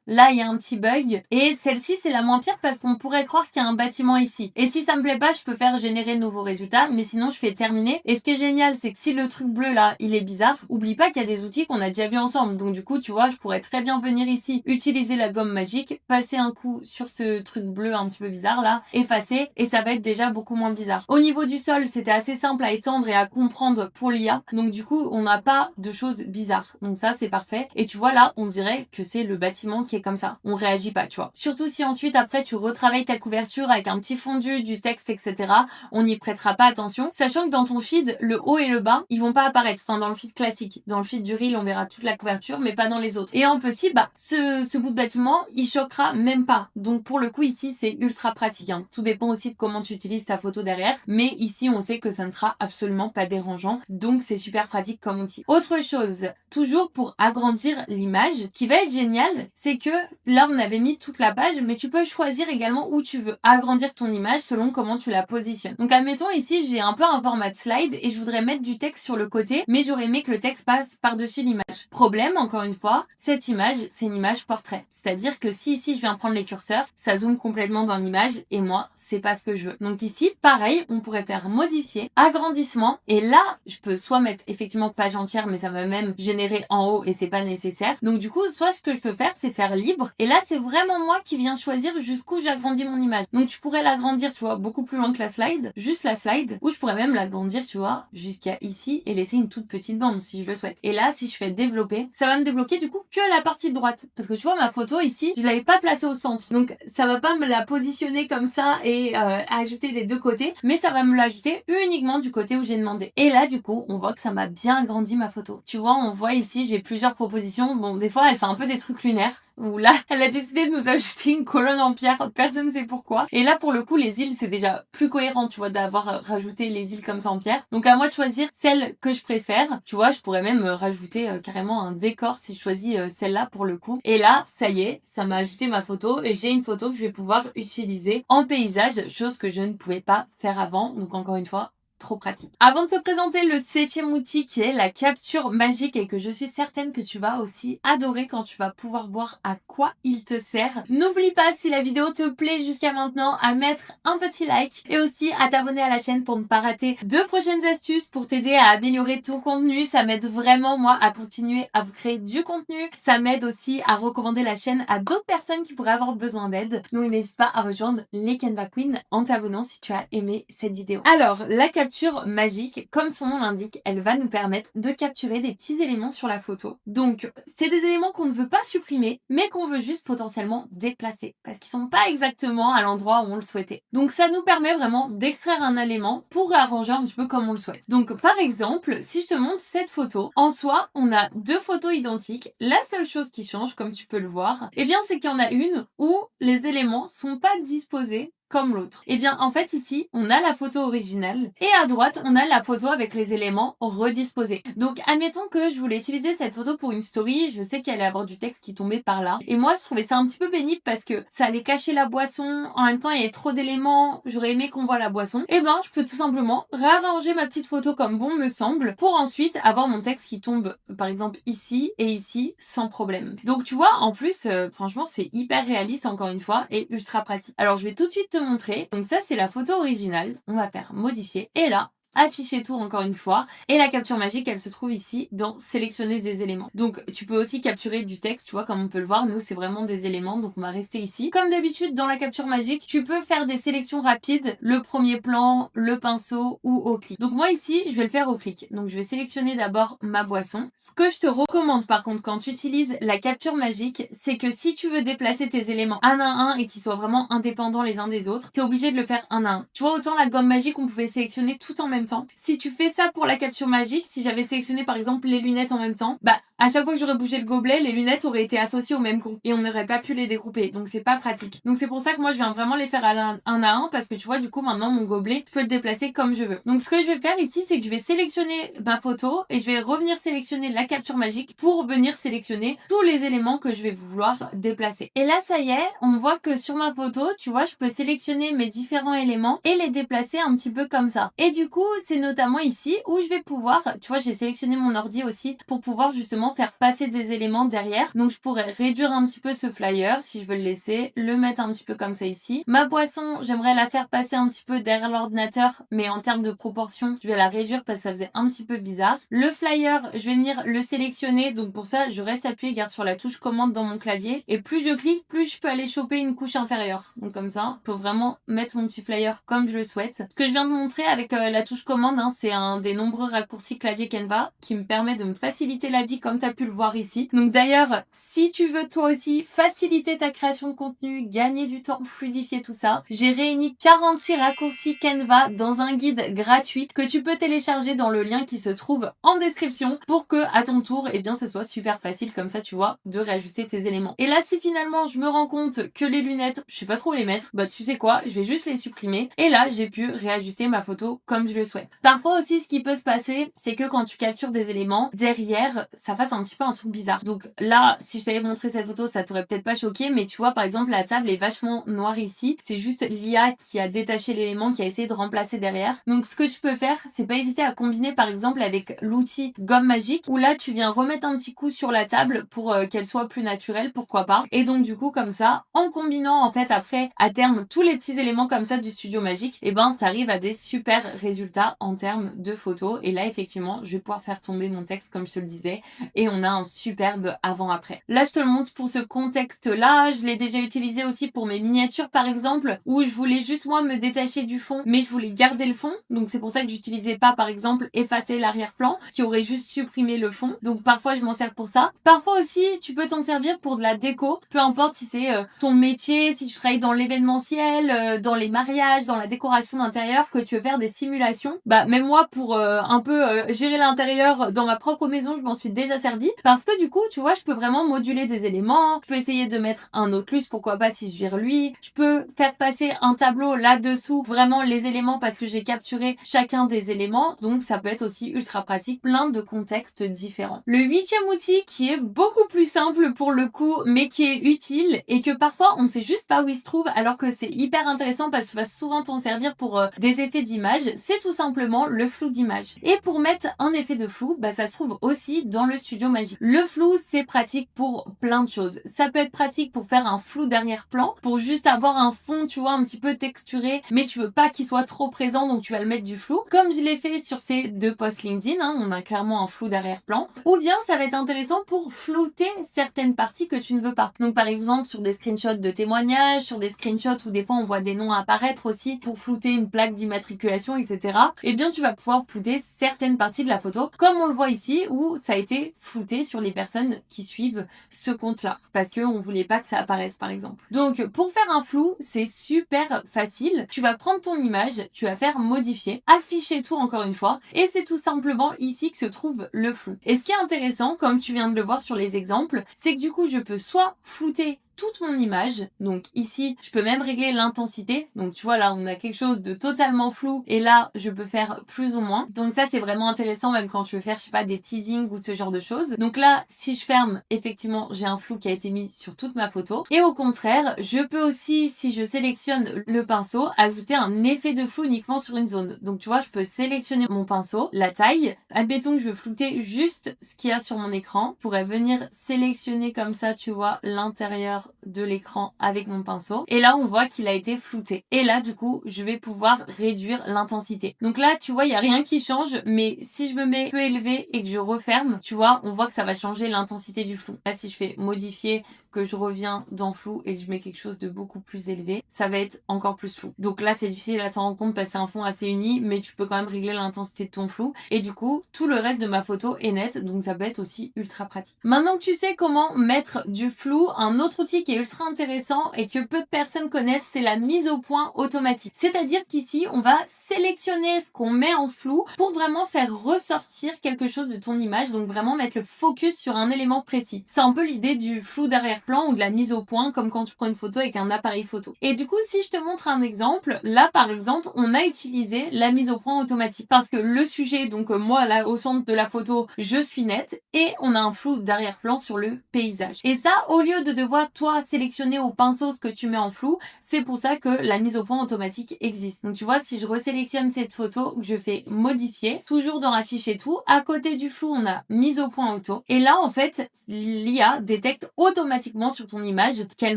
là il y a un petit bug, et celle-ci c'est la moins pire parce qu'on pourrait croire qu'il y a un bâtiment ici. Et si ça me plaît pas, je peux faire générer de nouveaux résultats, mais sinon je fais terminer. Et ce qui est génial, c'est que si le truc bleu là, il est bizarre, oublie pas qu'il y a des outils qu'on a déjà vu ensemble. Donc du coup, tu vois, je pourrais très bien venir ici, utiliser la gomme magique, passer un coup sur ce truc bleu un petit peu bizarre là, effacer, et ça va être déjà beaucoup moins bizarre. Au niveau du sol, c'était assez simple à étendre et à comprendre pour l'IA. Donc du coup, on n'a pas de choses bizarres. Donc ça, c'est parfait. Et tu vois là, on dirait que c'est le bâtiment qui est comme ça. On réagit pas, tu vois. Surtout si ensuite après tu retravailles ta couverture avec un petit fondu, du texte, etc. On n'y prêtera pas attention. Sachant que dans ton feed, le haut et le bas, ils vont pas apparaître. Enfin, dans le feed classique. Dans le feed du reel, on verra toute la couverture, mais pas dans les autres. Et en petit, bah, ce bout de bâtiment, il choquera même pas. Donc pour le coup, ici, c'est ultra pratique, hein. Tout dépend aussi de comment tu utilises ta photo derrière. Mais ici, on sait que ça ne sera absolument pas dérangeant. Donc c'est super pratique comme outil. Autre chose, toujours pour agrandir l'image, ce qui va être génial, c'est que là, on avait mis toute la page, mais tu peux choisir également où tu veux agrandir ton image selon comment tu la positionnes. Donc admettons ici, j'ai un peu un format de slide et je voudrais mettre du texte sur le côté, mais j'aurais aimé que le texte passe par-dessus l'image. Problème, encore une fois, cette image, c'est une image portrait. C'est-à-dire que si ici, je viens prendre les curseurs, ça zoome complètement dans l'image et moi, c'est pas ce que je veux. Donc ici, pareil, on pourrait faire modifier, agrandissement, et là, je peux soit mettre effectivement page entière, mais ça va même générer en haut et c'est pas nécessaire. Donc du coup, soit ce que je peux faire, c'est faire libre, et là, c'est vraiment moi qui viens choisir jusqu'où j'agrandis mon image. Donc tu pourrais l'agrandir, tu vois, beaucoup plus loin que la slide, juste la slide, ou je pourrais même l'agrandir, tu vois, jusqu'à ici et laisser une toute petite bande si je le souhaite. Et là, si je fais développer, ça va me débloquer du coup que la partie droite. Parce que tu vois, ma photo ici, je l'avais pas placée au centre. Donc ça va pas me la positionner comme ça et ajouter des deux côtés, mais ça va me l'ajouter uniquement du côté où j'ai demandé. Et là, du coup, on voit que ça m'a bien agrandi ma photo. Tu vois, on voit ici, j'ai plusieurs propositions. Bon, des fois, elle fait un peu des trucs lunaires. Où là, elle a décidé de nous ajouter une colonne en pierre, personne ne sait pourquoi. Et là, pour le coup, les îles, c'est déjà plus cohérent, tu vois, d'avoir rajouté les îles comme ça en pierre. Donc à moi de choisir celle que je préfère. Tu vois, je pourrais même rajouter carrément un décor si je choisis celle-là pour le coup. Et là, ça y est, ça m'a ajouté ma photo et j'ai une photo que je vais pouvoir utiliser en paysage, chose que je ne pouvais pas faire avant. Donc encore une fois, trop pratique. Avant de te présenter le 7e outil qui est la capture magique et que je suis certaine que tu vas aussi adorer quand tu vas pouvoir voir à quoi il te sert, n'oublie pas, si la vidéo te plaît jusqu'à maintenant, à mettre un petit like et aussi à t'abonner à la chaîne pour ne pas rater 2 prochaines astuces pour t'aider à améliorer ton contenu. Ça m'aide vraiment moi à continuer à vous créer du contenu. Ça m'aide aussi à recommander la chaîne à d'autres personnes qui pourraient avoir besoin d'aide. Donc n'hésite pas à rejoindre les Canva Queen en t'abonnant si tu as aimé cette vidéo. Alors, la capture magique, comme son nom l'indique, elle va nous permettre de capturer des petits éléments sur la photo. Donc, c'est des éléments qu'on ne veut pas supprimer, mais qu'on veut juste potentiellement déplacer, parce qu'ils sont pas exactement à l'endroit où on le souhaitait. Donc, ça nous permet vraiment d'extraire un élément pour arranger un petit peu comme on le souhaite. Donc, par exemple, si je te montre cette photo, en soi, on a 2 photos identiques. La seule chose qui change, comme tu peux le voir, eh bien, c'est qu'il y en a une où les éléments sont pas disposés comme l'autre. Et bien en fait ici on a la photo originale et à droite on a la photo avec les éléments redisposés. Donc admettons que je voulais utiliser cette photo pour une story, je sais qu'il allait avoir du texte qui tombait par là et moi je trouvais ça un petit peu pénible parce que ça allait cacher la boisson, en même temps il y avait trop d'éléments, j'aurais aimé qu'on voit la boisson. Et ben je peux tout simplement réarranger ma petite photo comme bon me semble pour ensuite avoir mon texte qui tombe par exemple ici et ici sans problème. Donc tu vois en plus franchement c'est hyper réaliste encore une fois et ultra pratique. Alors je vais tout de suite te montrer. Donc ça c'est la photo originale. On va faire modifier et là afficher tout encore une fois, et la capture magique elle se trouve ici dans sélectionner des éléments. Donc tu peux aussi capturer du texte, tu vois, comme on peut le voir, nous c'est vraiment des éléments, donc on va rester ici. Comme d'habitude dans la capture magique, tu peux faire des sélections rapides, le premier plan, le pinceau ou au clic. Donc moi ici je vais le faire au clic, donc je vais sélectionner d'abord ma boisson. Ce que je te recommande par contre quand tu utilises la capture magique, c'est que si tu veux déplacer tes éléments un à un et qu'ils soient vraiment indépendants les uns des autres, t'es obligé de le faire un à un. Tu vois, autant la gomme magique on pouvait sélectionner tout en même temps. Si tu fais ça pour la capture magique, si j'avais sélectionné par exemple les lunettes en même temps, bah à chaque fois que j'aurais bougé le gobelet, les lunettes auraient été associées au même groupe et on n'aurait pas pu les dégrouper. Donc c'est pas pratique. Donc c'est pour ça que moi je viens vraiment les faire un à un parce que tu vois du coup maintenant mon gobelet, je peux le déplacer comme je veux. Donc ce que je vais faire ici, c'est que je vais sélectionner ma photo et je vais revenir sélectionner la capture magique pour venir sélectionner tous les éléments que je vais vouloir déplacer. Et là ça y est, on voit que sur ma photo, tu vois, je peux sélectionner mes différents éléments et les déplacer un petit peu comme ça. Et du coup, c'est notamment ici où je vais pouvoir, tu vois, j'ai sélectionné mon ordi aussi pour pouvoir justement faire passer des éléments derrière. Donc je pourrais réduire un petit peu ce flyer si je veux le laisser, le mettre un petit peu comme ça ici. Ma boisson, j'aimerais la faire passer un petit peu derrière l'ordinateur, mais en termes de proportion, je vais la réduire parce que ça faisait un petit peu bizarre. Le flyer, je vais venir le sélectionner. Donc pour ça, je reste appuyé, garde sur la touche commande dans mon clavier. Et plus je clique, plus je peux aller choper une couche inférieure. Donc comme ça, je peux vraiment mettre mon petit flyer comme je le souhaite. Ce que je viens de montrer avec la touche commande, hein, c'est un des nombreux raccourcis clavier Canva qui me permet de me faciliter la vie comme tu as pu le voir ici. Donc d'ailleurs, si tu veux toi aussi faciliter ta création de contenu, gagner du temps, fluidifier tout ça, j'ai réuni 46 raccourcis Canva dans un guide gratuit que tu peux télécharger dans le lien qui se trouve en description pour que à ton tour, eh bien, ce soit super facile comme ça, tu vois, de réajuster tes éléments. Et là, si finalement je me rends compte que les lunettes, je sais pas trop où les mettre, bah tu sais quoi, je vais juste les supprimer et là, j'ai pu réajuster ma photo comme je le souhaite. Parfois aussi, ce qui peut se passer, c'est que quand tu captures des éléments, derrière, ça fasse un petit peu un truc bizarre. Donc là, si je t'avais montré cette photo, ça t'aurait peut-être pas choqué, mais tu vois, par exemple, la table est vachement noire ici. C'est juste l'IA qui a détaché l'élément, qui a essayé de remplacer derrière. Donc ce que tu peux faire, c'est pas hésiter à combiner par exemple avec l'outil gomme magique, où là, tu viens remettre un petit coup sur la table pour qu'elle soit plus naturelle, pourquoi pas. Et donc du coup, comme ça, en combinant en fait après, à terme, tous les petits éléments comme ça du studio magique, et ben t'arrives à des super résultats en termes de photos. Et là, effectivement, je vais pouvoir faire tomber mon texte comme je te le disais, et on a un superbe avant-après. Là, je te le montre pour ce contexte-là. Je l'ai déjà utilisé aussi pour mes miniatures, par exemple, où je voulais juste moi me détacher du fond, mais je voulais garder le fond. Donc c'est pour ça que j'utilisais pas, par exemple, effacer l'arrière-plan, qui aurait juste supprimé le fond. Donc parfois, je m'en sers pour ça. Parfois aussi, tu peux t'en servir pour de la déco. Peu importe si c'est ton métier, si tu travailles dans l'événementiel, dans les mariages, dans la décoration d'intérieur, que tu veux faire des simulations. Bah même moi, pour un peu gérer l'intérieur dans ma propre maison, je m'en suis déjà servi. Parce que du coup, tu vois, je peux vraiment moduler des éléments. Je peux essayer de mettre un Oculus, pourquoi pas si je vire lui. Je peux faire passer un tableau là-dessous, vraiment les éléments parce que j'ai capturé chacun des éléments. Donc ça peut être aussi ultra pratique, plein de contextes différents. Le 8e outil qui est beaucoup plus simple pour le coup, mais qui est utile et que parfois on sait juste pas où il se trouve alors que c'est hyper intéressant parce que tu vas souvent t'en servir pour des effets d'image, c'est tout simplement le flou d'image. Et pour mettre un effet de flou, bah ça se trouve aussi dans le studio magique. Le flou, c'est pratique pour plein de choses. Ça peut être pratique pour faire un flou d'arrière-plan, pour juste avoir un fond, tu vois, un petit peu texturé, mais tu veux pas qu'il soit trop présent, donc tu vas le mettre du flou. Comme je l'ai fait sur ces 2 posts LinkedIn, hein, on a clairement un flou d'arrière-plan. Ou bien ça va être intéressant pour flouter certaines parties que tu ne veux pas. Donc par exemple sur des screenshots de témoignages, sur des screenshots où des fois on voit des noms apparaître aussi pour flouter une plaque d'immatriculation, etc. Eh bien tu vas pouvoir flouter certaines parties de la photo, comme on le voit ici où ça a été flouté sur les personnes qui suivent ce compte-là, parce qu'on voulait pas que ça apparaisse par exemple. Donc pour faire un flou, c'est super facile. Tu vas prendre ton image, tu vas faire modifier, afficher tout encore une fois, et c'est tout simplement ici que se trouve le flou. Et ce qui est intéressant, comme tu viens de le voir sur les exemples, c'est que du coup je peux soit flouter toute mon image. Donc ici, je peux même régler l'intensité. Donc tu vois là, on a quelque chose de totalement flou et là, je peux faire plus ou moins. Donc ça, c'est vraiment intéressant même quand tu veux faire, je sais pas, des teasings ou ce genre de choses. Donc là, si je ferme, effectivement, j'ai un flou qui a été mis sur toute ma photo. Et au contraire, je peux aussi, si je sélectionne le pinceau, ajouter un effet de flou uniquement sur une zone. Donc tu vois, je peux sélectionner mon pinceau, la taille. Admettons que je veux flouter juste ce qu'il y a sur mon écran. Je pourrais venir sélectionner comme ça, tu vois, l'intérieur de l'écran avec mon pinceau. Et là, on voit qu'il a été flouté. Et là, du coup, je vais pouvoir réduire l'intensité. Donc là, tu vois, il n'y a rien qui change, mais si je me mets peu élevé et que je referme, tu vois, on voit que ça va changer l'intensité du flou. Là, si je fais modifier, que je reviens dans flou et que je mets quelque chose de beaucoup plus élevé, ça va être encore plus flou. Donc là, c'est difficile à s'en rendre compte parce que c'est un fond assez uni, mais tu peux quand même régler l'intensité de ton flou. Et du coup, tout le reste de ma photo est net, donc ça peut être aussi ultra pratique. Maintenant que tu sais comment mettre du flou, un autre outil qui est ultra intéressant et que peu de personnes connaissent, c'est la mise au point automatique. C'est-à-dire qu'ici, on va sélectionner ce qu'on met en flou pour vraiment faire ressortir quelque chose de ton image, donc vraiment mettre le focus sur un élément précis. C'est un peu l'idée du flou d'arrière-plan ou de la mise au point, comme quand tu prends une photo avec un appareil photo. Et du coup, si je te montre un exemple, là par exemple, on a utilisé la mise au point automatique parce que le sujet, donc moi là au centre de la photo, je suis nette et on a un flou d'arrière-plan sur le paysage. Et ça, au lieu de devoir tout toi sélectionner au pinceau ce que tu mets en flou. C'est pour ça que la mise au point automatique existe. Donc tu vois, si je resélectionne cette photo, je fais modifier, toujours dans afficher tout, à côté du flou, on a mise au point auto. Et là, en fait, l'IA détecte automatiquement sur ton image qu'elle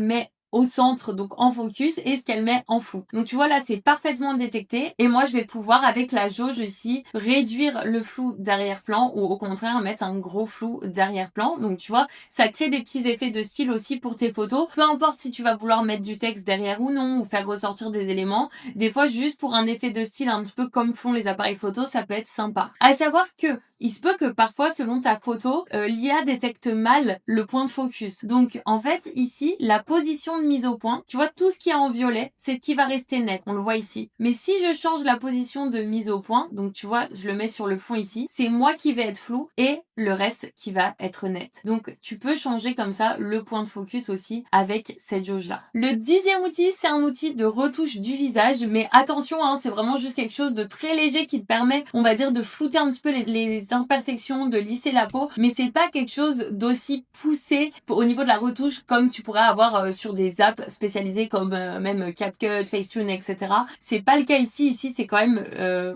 met au centre, donc en focus, et ce qu'elle met en flou. Donc tu vois là, c'est parfaitement détecté, et moi je vais pouvoir avec la jauge ici réduire le flou d'arrière-plan ou au contraire mettre un gros flou d'arrière-plan. Donc tu vois, ça crée des petits effets de style aussi pour tes photos, peu importe si tu vas vouloir mettre du texte derrière ou non, ou faire ressortir des éléments. Des fois, juste pour un effet de style un petit peu comme font les appareils photo, ça peut être sympa. À savoir que il se peut que parfois, selon ta photo, l'IA détecte mal le point de focus. Donc, en fait, ici, la position de mise au point, tu vois, tout ce qui est en violet, c'est ce qui va rester net. On le voit ici. Mais si je change la position de mise au point, donc tu vois, je le mets sur le fond ici, c'est moi qui vais être flou et le reste qui va être net. Donc, tu peux changer comme ça le point de focus aussi avec cette jauge-là. Le 10e outil, c'est un outil de retouche du visage, mais attention, hein, c'est vraiment juste quelque chose de très léger qui te permet, on va dire, de flouter un petit peu les imperfections, de lisser la peau, mais c'est pas quelque chose d'aussi poussé au niveau de la retouche comme tu pourrais avoir sur des apps spécialisées comme même CapCut, Facetune, etc. C'est pas le cas ici. Ici, c'est quand même,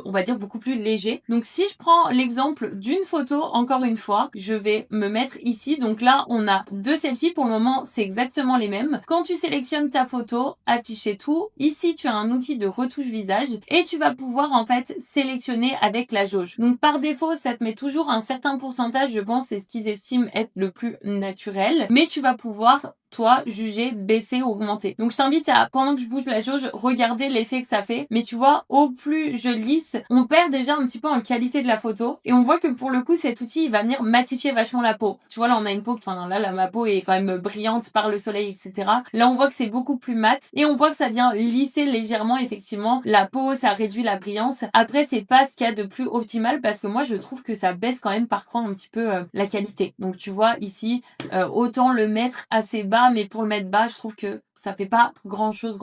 on va dire, beaucoup plus léger. Donc, si je prends l'exemple d'une photo, encore une fois, je vais me mettre ici. Donc là, on a deux selfies. Pour le moment, c'est exactement les mêmes. Quand tu sélectionnes ta photo, afficher tout. Ici, tu as un outil de retouche visage et tu vas pouvoir en fait sélectionner avec la jauge. Donc, par défaut, ça te met toujours un certain pourcentage, je pense, c'est ce qu'ils estiment être le plus naturel. Mais tu vas pouvoir toi, juger, baisser, augmenter. Donc je t'invite à, pendant que je bouge la jauge, regarder l'effet que ça fait. Mais tu vois, au plus je lisse, on perd déjà un petit peu en qualité de la photo. Et on voit que pour le coup, cet outil, il va venir matifier vachement la peau. Tu vois, là, on a une peau, enfin là, ma peau est quand même brillante par le soleil, etc. Là, on voit que c'est beaucoup plus mat. Et on voit que ça vient lisser légèrement, effectivement, la peau, ça réduit la brillance. Après, c'est pas ce qu'il y a de plus optimal parce que moi, je trouve que ça baisse quand même parfois un petit peu la qualité. Donc tu vois, ici, autant le mettre assez bas, mais pour le mettre bas, je trouve que ça fait pas grand chose.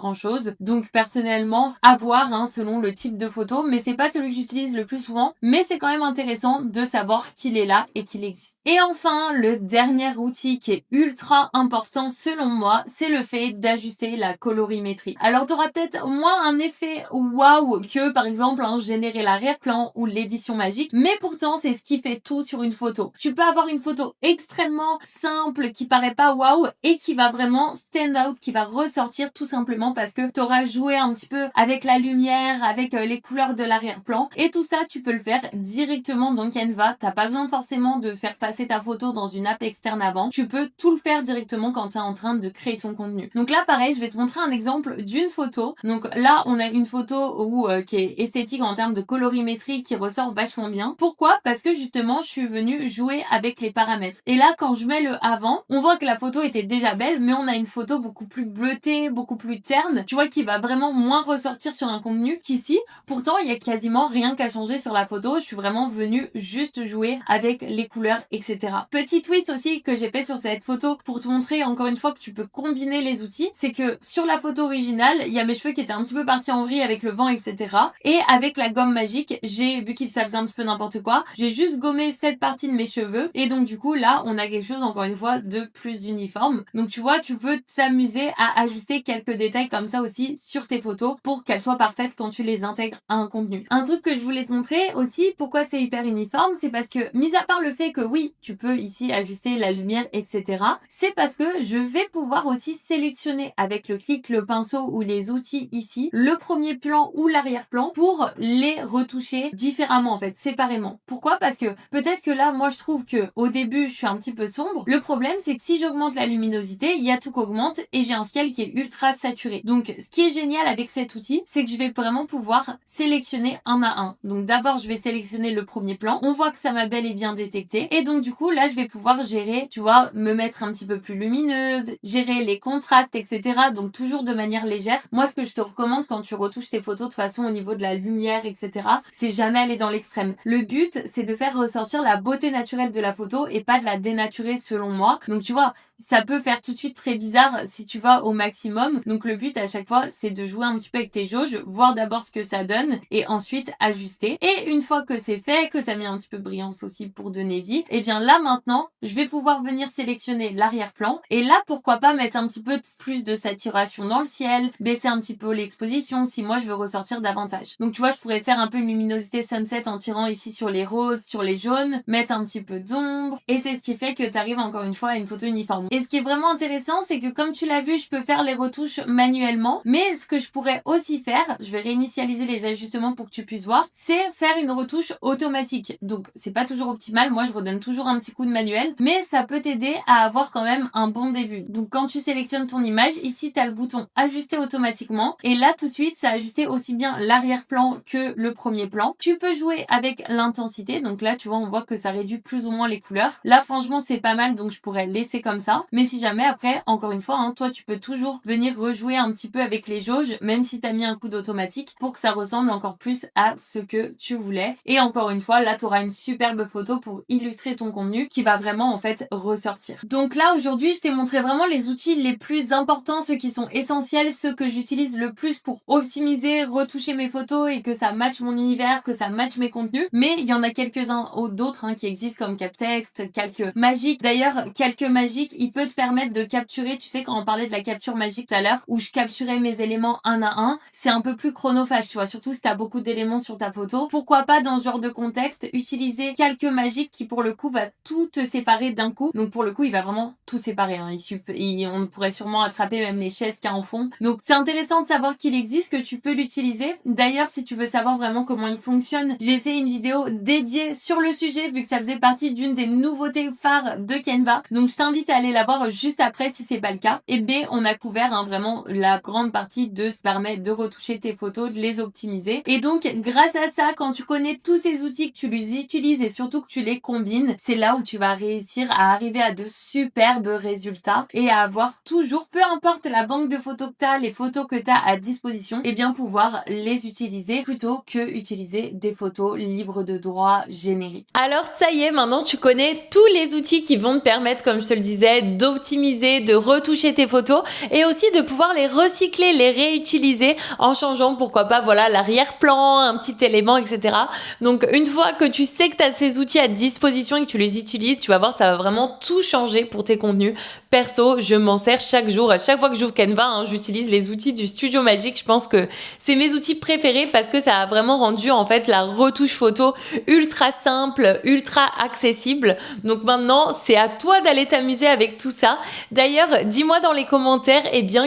Donc personnellement, à voir hein, selon le type de photo, mais c'est pas celui que j'utilise le plus souvent, mais c'est quand même intéressant de savoir qu'il est là et qu'il existe. Et enfin, le dernier outil qui est ultra important selon moi, c'est le fait d'ajuster la colorimétrie. Alors tu auras peut-être moins un effet waouh que par exemple générer l'arrière-plan ou l'édition magique, mais pourtant c'est ce qui fait tout sur une photo. Tu peux avoir une photo extrêmement simple qui paraît pas waouh et qui va vraiment stand out, qui va ressortir tout simplement parce que tu auras joué un petit peu avec la lumière, avec les couleurs de l'arrière-plan, et tout ça tu peux le faire directement dans Canva. T'as pas besoin forcément de faire passer ta photo dans une app externe avant, tu peux tout le faire directement quand tu es en train de créer ton contenu. Donc là pareil, je vais te montrer un exemple d'une photo. Donc là on a une photo où qui est esthétique en termes de colorimétrie, qui ressort vachement bien. Pourquoi? Parce que justement je suis venue jouer avec les paramètres. Et là quand je mets le avant, on voit que la photo était déjà belle, mais on a une photo beaucoup plus bleutée, beaucoup plus terne, tu vois, qui va vraiment moins ressortir sur un contenu qu'ici. Pourtant, il y a quasiment rien qu'à changer sur la photo. Je suis vraiment venue juste jouer avec les couleurs, etc. Petit twist aussi que j'ai fait sur cette photo pour te montrer encore une fois que tu peux combiner les outils, c'est que sur la photo originale, il y a mes cheveux qui étaient un petit peu partis en vrille avec le vent, etc. Et avec la gomme magique, j'ai vu que ça faisait un petit peu n'importe quoi. J'ai juste gommé cette partie de mes cheveux et donc du coup là, on a quelque chose encore une fois de plus uniforme. Donc tu vois, tu peux s'amuser à ajuster quelques détails comme ça aussi sur tes photos pour qu'elles soient parfaites quand tu les intègres à un contenu. Un truc que je voulais te montrer aussi, pourquoi c'est hyper uniforme, c'est parce que, mis à part le fait que oui, tu peux ici ajuster la lumière, etc., c'est parce que je vais pouvoir aussi sélectionner avec le clic, le pinceau ou les outils ici, le premier plan ou l'arrière-plan pour les retoucher différemment en fait, séparément. Pourquoi? Parce que peut-être que là, moi je trouve que au début, je suis un petit peu sombre. Le problème, c'est que si j'augmente la luminosité, il y a tout qui augmente et j'ai un ciel qui est ultra saturé. Donc, ce qui est génial avec cet outil, c'est que je vais vraiment pouvoir sélectionner un à un. Donc, d'abord, je vais sélectionner le premier plan. On voit que ça m'a bel et bien détecté. Et donc, du coup, là, je vais pouvoir gérer, tu vois, me mettre un petit peu plus lumineuse, gérer les contrastes, etc. Donc, toujours de manière légère. Moi, ce que je te recommande quand tu retouches tes photos de façon au niveau de la lumière, etc., c'est jamais aller dans l'extrême. Le but, c'est de faire ressortir la beauté naturelle de la photo et pas de la dénaturer selon moi. Donc, tu vois, ça peut faire tout de suite très bizarre si tu vas au maximum. Donc le but à chaque fois, c'est de jouer un petit peu avec tes jauges, voir d'abord ce que ça donne et ensuite ajuster. Et une fois que c'est fait, que tu as mis un petit peu de brillance aussi pour donner vie, et bien là maintenant, je vais pouvoir venir sélectionner l'arrière-plan. Et là, pourquoi pas mettre un petit peu plus de saturation dans le ciel, baisser un petit peu l'exposition si moi je veux ressortir davantage. Donc tu vois, je pourrais faire un peu une luminosité sunset en tirant ici sur les roses, sur les jaunes, mettre un petit peu d'ombre. Et c'est ce qui fait que tu arrives encore une fois à une photo uniforme. Et ce qui est vraiment intéressant, c'est que comme tu l'as vu, je peux faire les retouches manuellement. Mais ce que je pourrais aussi faire, je vais réinitialiser les ajustements pour que tu puisses voir, c'est faire une retouche automatique. Donc c'est pas toujours optimal, moi je redonne toujours un petit coup de manuel, mais ça peut t'aider à avoir quand même un bon début. Donc quand tu sélectionnes ton image, ici tu as le bouton ajuster automatiquement et là tout de suite ça a ajusté aussi bien l'arrière-plan que le premier plan. Tu peux jouer avec l'intensité, donc là tu vois on voit que ça réduit plus ou moins les couleurs. Là franchement c'est pas mal, donc je pourrais laisser comme ça, mais si jamais après, encore une fois, toi tu peux toujours venir rejouer un petit peu avec les jauges, même si tu as mis un coup d'automatique, pour que ça ressemble encore plus à ce que tu voulais. Et encore une fois, là tu auras une superbe photo pour illustrer ton contenu qui va vraiment en fait ressortir. Donc là aujourd'hui je t'ai montré vraiment les outils les plus importants, ceux qui sont essentiels, ceux que j'utilise le plus pour optimiser, retoucher mes photos et que ça matche mon univers, que ça matche mes contenus. Mais il y en a quelques-uns d'autres qui existent comme CapText, Calque Magique. D'ailleurs, Calque Magique, il peut te permettre de capturer, tu sais quand on parlait de la capture magique tout à l'heure, où je capturais mes éléments un à un, c'est un peu plus chronophage, tu vois, surtout si tu as beaucoup d'éléments sur ta photo. Pourquoi pas dans ce genre de contexte, utiliser Calque Magique qui pour le coup va tout te séparer d'un coup. Donc pour le coup, il va vraiment tout séparer. On pourrait sûrement attraper même les chaises qu'il y a en fond. Donc c'est intéressant de savoir qu'il existe, que tu peux l'utiliser. D'ailleurs, si tu veux savoir vraiment comment il fonctionne, j'ai fait une vidéo dédiée sur le sujet vu que ça faisait partie d'une des nouveautés phares de Canva. Donc je t'invite à aller la voir juste après si c'est pas le cas. Et B, on a couvert vraiment la grande partie de se permettre de retoucher tes photos, de les optimiser. Et donc grâce à ça, quand tu connais tous ces outils, que tu les utilises et surtout que tu les combines, c'est là où tu vas réussir à arriver à de superbes résultats et à avoir toujours, peu importe la banque de photos que tu as, les photos que tu as à disposition, et bien pouvoir les utiliser plutôt que utiliser des photos libres de droit génériques. Alors ça y est, maintenant tu connais tous les outils qui vont te permettre, comme je te le disais, d'optimiser, de retoucher tes photos et aussi de pouvoir les recycler, les réutiliser en changeant pourquoi pas l'arrière-plan, un petit élément, etc. Donc une fois que tu sais que tu as ces outils à disposition et que tu les utilises, tu vas voir, ça va vraiment tout changer pour tes contenus. Perso, je m'en sers chaque jour. À chaque fois que j'ouvre Canva, j'utilise les outils du Studio Magique. Je pense que c'est mes outils préférés parce que ça a vraiment rendu en fait la retouche photo ultra simple, ultra accessible. Donc maintenant, c'est à toi d'aller t'amuser avec tout ça. D'ailleurs, dis-moi dans les commentaires,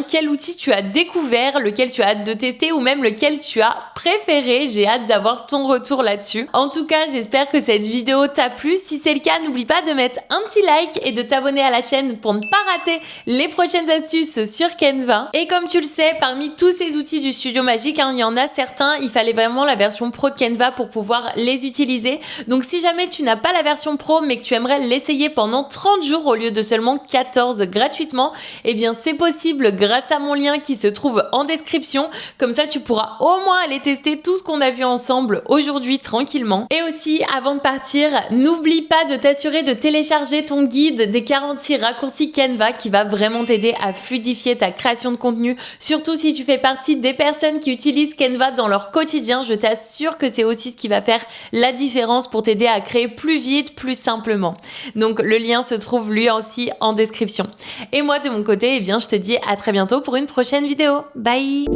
quel outil tu as découvert, lequel tu as hâte de tester ou même lequel tu as préféré. J'ai hâte d'avoir ton retour là-dessus. En tout cas, j'espère que cette vidéo t'a plu. Si c'est le cas, n'oublie pas de mettre un petit like et de t'abonner à la chaîne pour ne pas rater les prochaines astuces sur Canva. Et comme tu le sais, parmi tous ces outils du Studio Magique, il y en a certains, il fallait vraiment la version pro de Canva pour pouvoir les utiliser. Donc si jamais tu n'as pas la version pro mais que tu aimerais l'essayer pendant 30 jours au lieu de seulement 14 gratuitement, c'est possible grâce à mon lien qui se trouve en description. Comme ça, tu pourras au moins aller tester tout ce qu'on a vu ensemble aujourd'hui tranquillement. Et aussi, avant de partir, n'oublie pas de t'assurer de télécharger ton guide des 46 raccourcis Canva qui va vraiment t'aider à fluidifier ta création de contenu. Surtout si tu fais partie des personnes qui utilisent Canva dans leur quotidien, je t'assure que c'est aussi ce qui va faire la différence pour t'aider à créer plus vite, plus simplement. Donc le lien se trouve lui aussi en description. Et moi de mon côté, je te dis à très bientôt pour une prochaine vidéo. Bye!